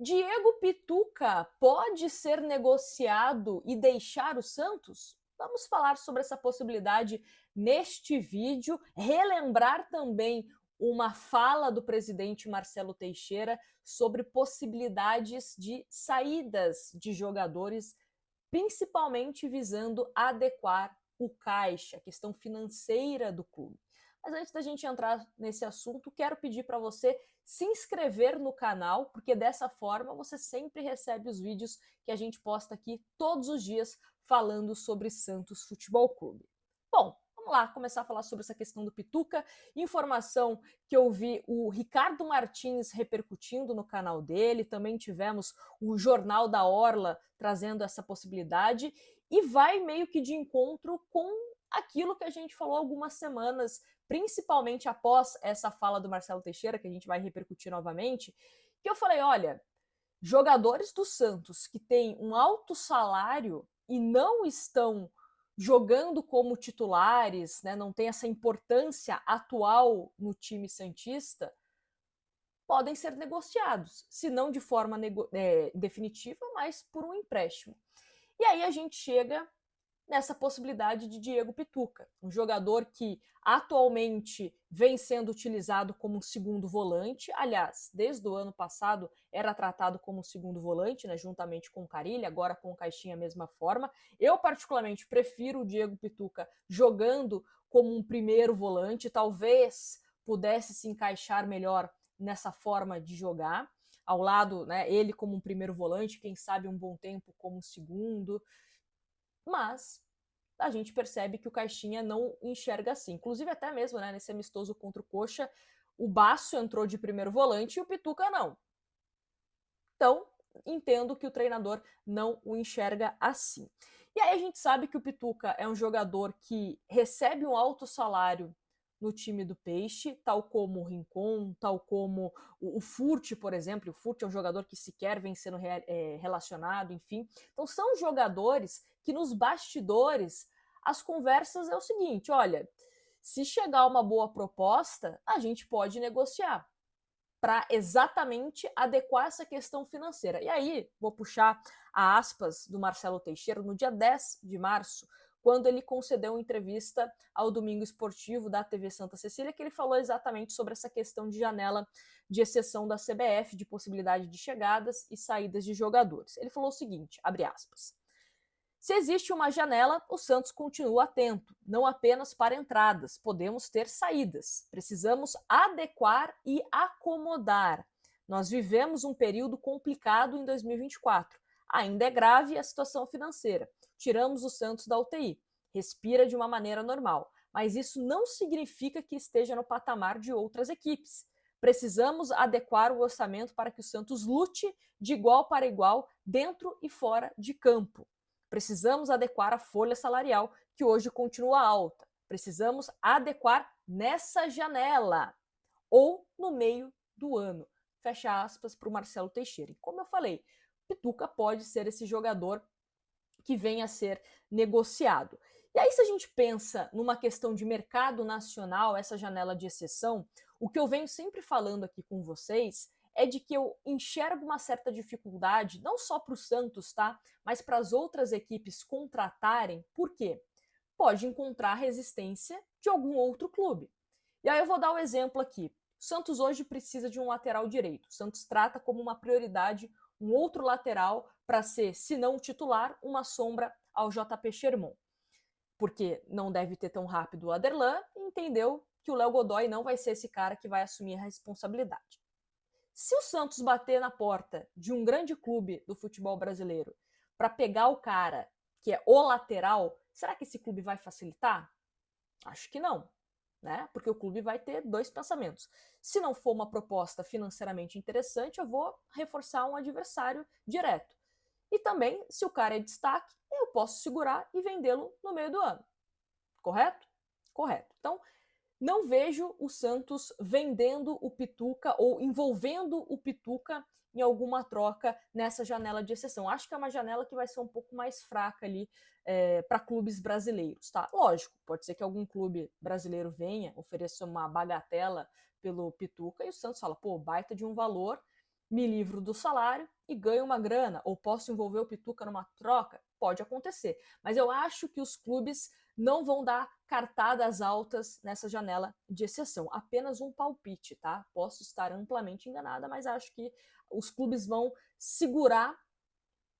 Diego Pituca pode ser negociado e deixar o Santos? Vamos falar sobre essa possibilidade neste vídeo, relembrar também uma fala do presidente Marcelo Teixeira sobre possibilidades de saídas de jogadores, principalmente visando adequar o caixa, a questão financeira do clube. Mas antes da gente entrar nesse assunto, quero pedir para você se inscrever no canal, porque dessa forma você sempre recebe os vídeos que a gente posta aqui todos os dias falando sobre Santos Futebol Clube. Bom, vamos lá começar a falar sobre essa questão do Pituca. Informação que eu vi o Ricardo Martins repercutindo no canal dele, também tivemos o Jornal da Orla trazendo essa possibilidade e vai meio que de encontro com aquilo que a gente falou algumas semanas, principalmente após essa fala do Marcelo Teixeira, que a gente vai repercutir novamente, que eu falei, olha, jogadores do Santos que têm um alto salário e não estão jogando como titulares, né, não tem essa importância atual no time santista, podem ser negociados, se não de forma definitiva, mas por um empréstimo. E aí a gente chega nessa possibilidade de Diego Pituca, um jogador que atualmente vem sendo utilizado como um segundo volante, aliás, desde o ano passado era tratado como um segundo volante, né, juntamente com o Carille, agora com o Caixinha a mesma forma. Eu particularmente prefiro o Diego Pituca jogando como um primeiro volante, talvez pudesse se encaixar melhor nessa forma de jogar, ao lado, né, ele como um primeiro volante, quem sabe um bom tempo como segundo, mas a gente percebe que o Caixinha não enxerga assim. Inclusive até mesmo, né, nesse amistoso contra o Coxa, o Basso entrou de primeiro volante e o Pituca não. Então, entendo que o treinador não o enxerga assim. E aí a gente sabe que o Pituca é um jogador que recebe um alto salário no time do Peixe, tal como o Rincon, tal como o Furt, por exemplo. O Furt é um jogador que sequer vem sendo relacionado, enfim. Então são jogadores que nos bastidores as conversas é o seguinte, olha, se chegar uma boa proposta, a gente pode negociar para exatamente adequar essa questão financeira. E aí, vou puxar a aspas do Marcelo Teixeira no dia 10 de março, quando ele concedeu uma entrevista ao Domingo Esportivo da TV Santa Cecília, que ele falou exatamente sobre essa questão de janela de exceção da CBF, de possibilidade de chegadas e saídas de jogadores. Ele falou o seguinte, abre aspas, se existe uma janela, o Santos continua atento, não apenas para entradas, podemos ter saídas. Precisamos adequar e acomodar. Nós vivemos um período complicado em 2024. Ainda é grave a situação financeira. Tiramos o Santos da UTI. Respira de uma maneira normal. Mas isso não significa que esteja no patamar de outras equipes. Precisamos adequar o orçamento para que o Santos lute de igual para igual dentro e fora de campo. Precisamos adequar a folha salarial, que hoje continua alta. Precisamos adequar nessa janela ou no meio do ano. Fecha aspas para o Marcelo Teixeira. E como eu falei, Pituca pode ser esse jogador que venha a ser negociado. E aí, se a gente pensa numa questão de mercado nacional, essa janela de exceção, o que eu venho sempre falando aqui com vocês é de que eu enxergo uma certa dificuldade, não só para o Santos, tá? Mas para as outras equipes contratarem, por quê? Pode encontrar resistência de algum outro clube. E aí eu vou dar um exemplo aqui. O Santos hoje precisa de um lateral direito. O Santos trata como uma prioridade um outro lateral para ser, se não titular, uma sombra ao JP Sherman. Porque não deve ter tão rápido o Aderlan e entendeu que o Léo Godoy não vai ser esse cara que vai assumir a responsabilidade. Se o Santos bater na porta de um grande clube do futebol brasileiro para pegar o cara que é o lateral, será que esse clube vai facilitar? Acho que não, né? Porque o clube vai ter dois pensamentos. Se não for uma proposta financeiramente interessante, eu vou reforçar um adversário direto. E também, se o cara é destaque, eu posso segurar e vendê-lo no meio do ano. Correto? Correto. Então, não vejo o Santos vendendo o Pituca ou envolvendo o Pituca em alguma troca nessa janela de exceção. Acho que é uma janela que vai ser um pouco mais fraca ali para clubes brasileiros, tá? Lógico, pode ser que algum clube brasileiro venha, ofereça uma bagatela pelo Pituca e o Santos fala, pô, baita de um valor, me livro do salário e ganho uma grana, ou posso envolver o Pituca numa troca? Pode acontecer, mas eu acho que os clubes não vão dar cartadas altas nessa janela de exceção. Apenas um palpite, tá? Posso estar amplamente enganada, mas acho que os clubes vão segurar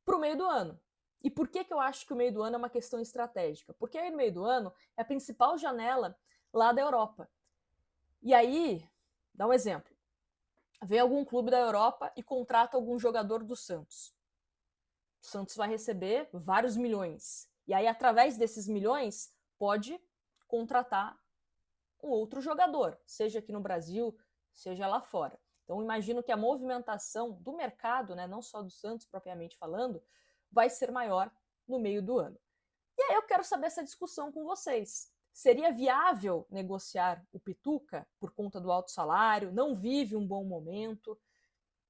para o meio do ano. E por que eu acho que o meio do ano é uma questão estratégica? Porque aí no meio do ano é a principal janela lá da Europa. E aí, dá um exemplo. Vem algum clube da Europa e contrata algum jogador do Santos. O Santos vai receber vários milhões. E aí, através desses milhões, pode contratar um outro jogador, seja aqui no Brasil, seja lá fora. Então, imagino que a movimentação do mercado, né, não só do Santos propriamente falando, vai ser maior no meio do ano. E aí eu quero saber essa discussão com vocês. Seria viável negociar o Pituca por conta do alto salário? Não vive um bom momento?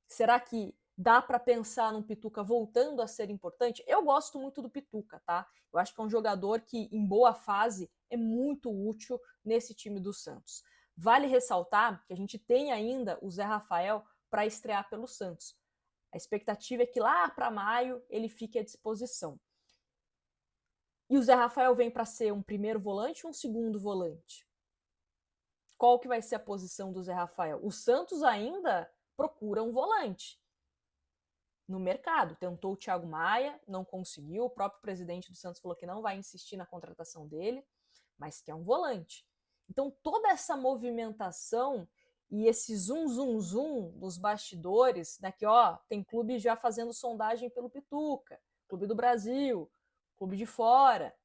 Será que dá para pensar num Pituca voltando a ser importante? Eu gosto muito do Pituca, tá? Eu acho que é um jogador que, em boa fase, é muito útil nesse time do Santos. Vale ressaltar que a gente tem ainda o Zé Rafael para estrear pelo Santos. A expectativa é que lá para maio ele fique à disposição. E o Zé Rafael vem para ser um primeiro volante ou um segundo volante? Qual que vai ser a posição do Zé Rafael? O Santos ainda procura um volante no mercado. Tentou o Thiago Maia, não conseguiu. O próprio presidente do Santos falou que não vai insistir na contratação dele, mas que é um volante. Então, toda essa movimentação e esse zum dos bastidores, né, que ó, tem clube já fazendo sondagem pelo Pituca, Clube do Brasil, clube de fora,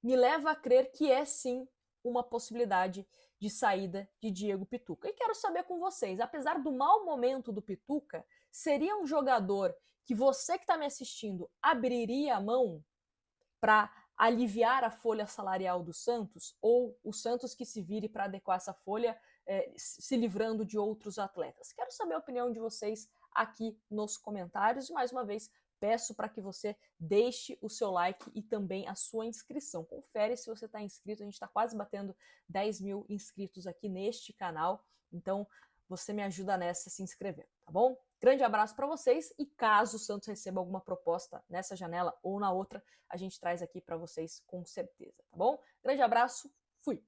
me leva a crer que é sim uma possibilidade de saída de Diego Pituca. E quero saber com vocês, apesar do mau momento do Pituca, seria um jogador que você que está me assistindo abriria a mão para aliviar a folha salarial do Santos, ou o Santos que se vire para adequar essa folha, se livrando de outros atletas? Quero saber a opinião de vocês aqui nos comentários. E mais uma vez, peço para que você deixe o seu like e também a sua inscrição. Confere se você está inscrito, a gente está quase batendo 10 mil inscritos aqui neste canal, então você me ajuda nessa se inscrevendo, tá bom? Grande abraço para vocês e caso o Santos receba alguma proposta nessa janela ou na outra, a gente traz aqui para vocês com certeza, tá bom? Grande abraço, fui!